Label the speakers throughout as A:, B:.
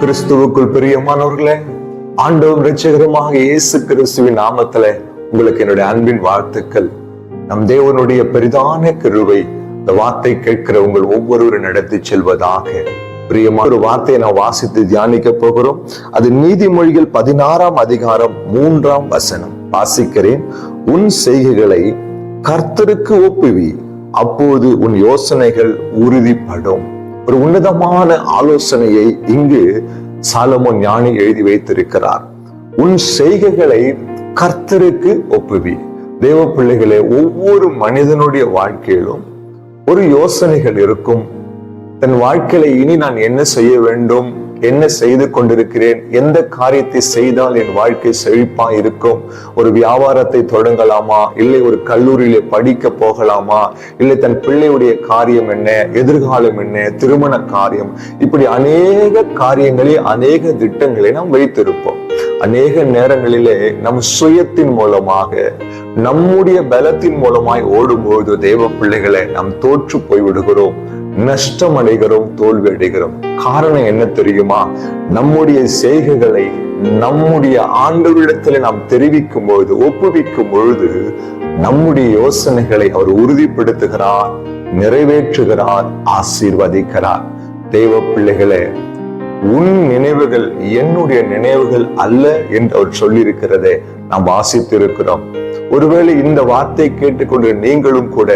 A: கிறிஸ்துவுக்குள் பிரியமானவர்களே, ஆண்டவரும் இரட்சகருமாக இயேசு கிறிஸ்துவின் நாமத்திலே உங்களுக்கு என்னுடைய அன்பின் வாழ்த்துக்கள். நம் தேவனுடைய பெரிதான கிருபை இந்த வார்த்தை கேட்கிற உங்கள் ஒவ்வொருவரும் நடத்தி செல்வதாக. பிரியமான ஒரு வார்த்தையை நான் வாசித்து தியானிக்க போகிறோம். அது நீதிமொழிகள் 16ஆம் அதிகாரம் 3ஆம் வசனம். வாசிக்கிறேன். உன் செய்கைகளை கர்த்தருக்கு ஒப்புவி, அப்போது உன் யோசனைகள் உறுதிப்படும். ஒரு உன்னதமான ஆலோசனையை இங்கு சாலமோன் ஞானி எழுதி வைத்திருக்கிறார். உன் செய்கைகளை கர்த்தருக்கு ஒப்புவி. தேவ பிள்ளைகளே, ஒவ்வொரு மனிதனுடைய வாழ்க்கையிலும் ஒரு யோசனைகள் இருக்கும். தன் வாழ்க்கையில இனி நான் என்ன செய்ய வேண்டும், என்ன செய்து கொண்டிருக்கிறேன், எந்த காரியத்தை செய்தால் என் வாழ்க்கை செழிப்பா இருக்கும், ஒரு வியாபாரத்தை தொடங்கலாமா, இல்லை ஒரு கல்லூரியில படிக்க போகலாமா, இல்லை தன் பிள்ளையுடைய காரியம் என்ன, எதிர்காலம் என்ன, திருமண காரியம், இப்படி அநேக காரியங்களே அநேக திட்டங்களை நாம் வைத்திருப்போம். அநேக நேரங்களிலே நம் சுயத்தின் மூலமாக நம்முடைய பலத்தின் மூலமாய் ஓடும்போது தேவ பிள்ளைகளை நாம் தோற்று போய்விடுகிறோம், நஷ்டம் அடைகிறோம், தோல்வி அடைகிறோம். காரணம் என்ன தெரியுமா? நம்முடைய செய்கைகளை நம்முடைய ஆண்டவரிடத்துல நாம் தெரிவிக்கும் பொழுது, ஒப்புவிக்கும் பொழுது நம்முடைய யோசனைகளை அவர் உறுதிப்படுத்துகிறார், நிறைவேற்றுகிறார், ஆசீர்வதிக்கிறார். தேவ பிள்ளைகளே, உன் நினைவுகள் என்னுடைய நினைவுகள் அல்ல என்று அவர் சொல்லியிருக்கிறதை நாம் வாசித்திருக்கிறோம். ஒருவேளை இந்த வார்த்தை கேட்டுக்கொண்டு நீங்களும் கூட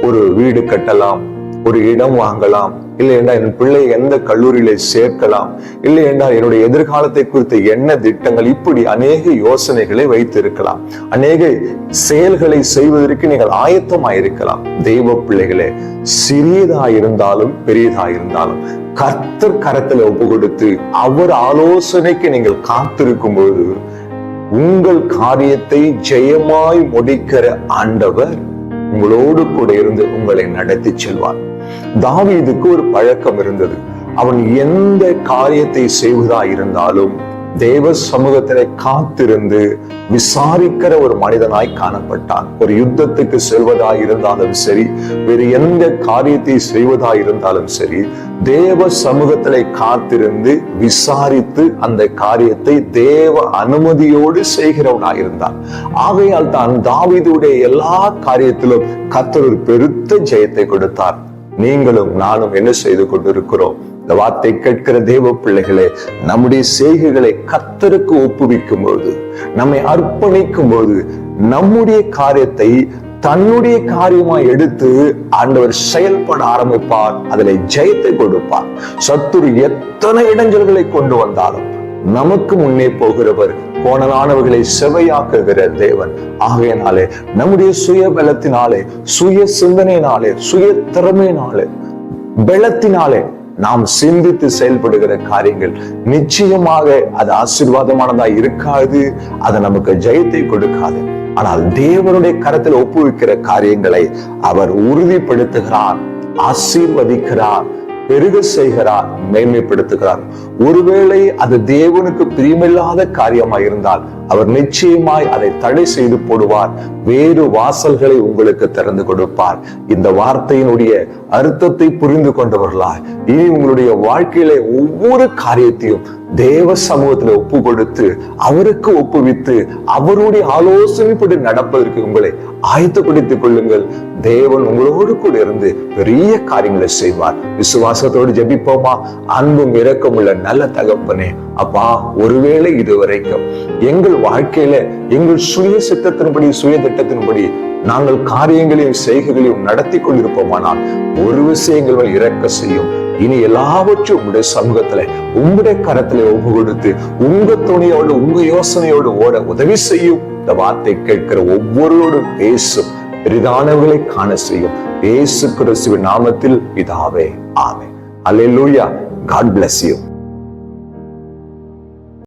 A: ஒரு வீடு கட்டலாம், ஒரு இடம் வாங்கலாம், இல்லை என்றால் என் பிள்ளை எந்த கல்லூரியில சேர்க்கலாம், இல்லை என்றால் என்னுடைய எதிர்காலத்தை குறித்த என்ன திட்டங்கள், இப்படி அநேக யோசனைகளை வைத்திருக்கலாம். அநேக செயல்களை செய்வதற்கு நீங்கள் ஆயத்தமாயிருக்கலாம். தெய்வ பிள்ளைகளே, சிறியதாயிருந்தாலும் பெரியதாயிருந்தாலும் கர்த்தர் கரத்துல ஒப்பு கொடுத்து அவர் ஆலோசனைக்கு நீங்கள் காத்திருக்கும் போது உங்கள் காரியத்தை ஜெயமாய் முடிக்கிற ஆண்டவர் உங்களோடு கூட இருந்து உங்களை நடத்தி செல்வார். தாவீதுக்கு ஒரு பழக்கம் இருந்தது. அவன் எந்த காரியத்தை செய்வதா இருந்தாலும் தேவ சமூகத்திலே காத்திருந்து விசாரிக்கிற ஒரு மனிதனாய் காணப்பட்டான். ஒரு யுத்தத்துக்கு செல்வதா இருந்தாலும் சரி, வேறு எந்த காரியத்தை செய்வதா இருந்தாலும் சரி, தேவ சமூகத்திலே காத்திருந்து விசாரித்து அந்த காரியத்தை தேவ அனுமதியோடு செய்கிறவனாயிருந்தான். ஆகையால் தான் தாவீதுடைய எல்லா காரியத்திலும் கர்த்தர் ஒரு பெருத்த ஜெயத்தை கொடுத்தார். நீங்களும் நானும் என்ன செய்து கொண்டிருக்கிறோம்? இந்த வார்த்தை கேட்கிற தேவ பிள்ளைகளே, நம்முடைய செய்கைகளை கர்த்தருக்கு ஒப்புவிக்கும் போது, நம்மை அர்ப்பணிக்கும் போது, நம்முடைய காரியத்தை தன்னுடைய காரியமா எடுத்து ஆண்டவர் செயல்பட ஆரம்பிப்பார். அதில் ஜெயத்தை கொடுப்பார். சத்துரு எத்தனை இடைஞ்சல்களை கொண்டு வந்தாலும் நமக்கு முன்னே போகிறவர், கோணலானவர்களை செவையாக்குகிற தேவன். ஆகையினாலே நம்முடைய சுய பலத்தினாலே, சுய சிந்தனையினாலே, சுய திறமையினாலே, பலத்தினாலே நாம் சிந்தித்து செயல்படுகிற காரியங்கள் நிச்சயமாக அது ஆசீர்வாதமானதா இருக்காது, அது நமக்கு ஜெயத்தை கொடுக்காது. ஆனால் தேவனுடைய கரத்தில் ஒப்புவிக்கிற காரியங்களை அவர் உறுதிப்படுத்துகிறார், ஆசீர்வதிக்கிறார், பெருக செய்கிறார், மேன்மைப்படுத்துகிறார். ஒருவேளை அது தேவனுக்கு பிரியமில்லாத காரியமாய் இருந்தால் அவர் நிச்சயமாய் அதை தடை செய்து போடுவார், வேறு வாசல்களை உங்களுக்கு திறந்து கொடுப்பார். இந்த வார்த்தையினுடைய அர்த்தத்தை புரிந்து கொண்டவர்களாய் இனி உங்களுடைய வாழ்க்கையில ஒவ்வொரு காரியத்தையும் தேவ சமூகத்துல ஒப்பு கொடுத்து அவருக்கு ஒப்புவித்து அவருடைய ஆலோசனைப்படி நடப்பதற்கு உங்களை ஆயத்தப்படுத்திக் கொள்ளுங்கள். தேவன் உங்களோடு கூட இருந்து பெரிய காரியங்களை செய்வார். விசுவாசத்தோடு ஜெபிப்போமா? அன்பும் இரக்கம் உள்ள நல்ல தகப்பனே, அப்பா, ஒருவேளை இதுவரைக்கும் எங்கள் வாழ்க்கையில எங்கள் சுய சித்தத்தின்படி, சுய திட்டத்தின்படி நாங்கள் காரியங்களையும் செய்கைகளையும் நடத்தி கொண்டிருப்போமானால் ஒரு விஷயங்கள் இறக்க செய்யும். இனி எல்லாவற்றும் உங்களுடைய சமூகத்துல, உங்களுடைய கரத்துல ஒப்பு கொடுத்து உங்க துணையோடு, உங்க யோசனையோடு ஓட உதவி செய்யும். இந்த வார்த்தை கேட்கிற ஒவ்வொருவரோடும் பேசும், பெரிதானவர்களை காண செய்யும். இயேசு கிறிஸ்துவின் நாமத்தில் பிதாவே, ஆமென். அல்லேலூயா. God bless you.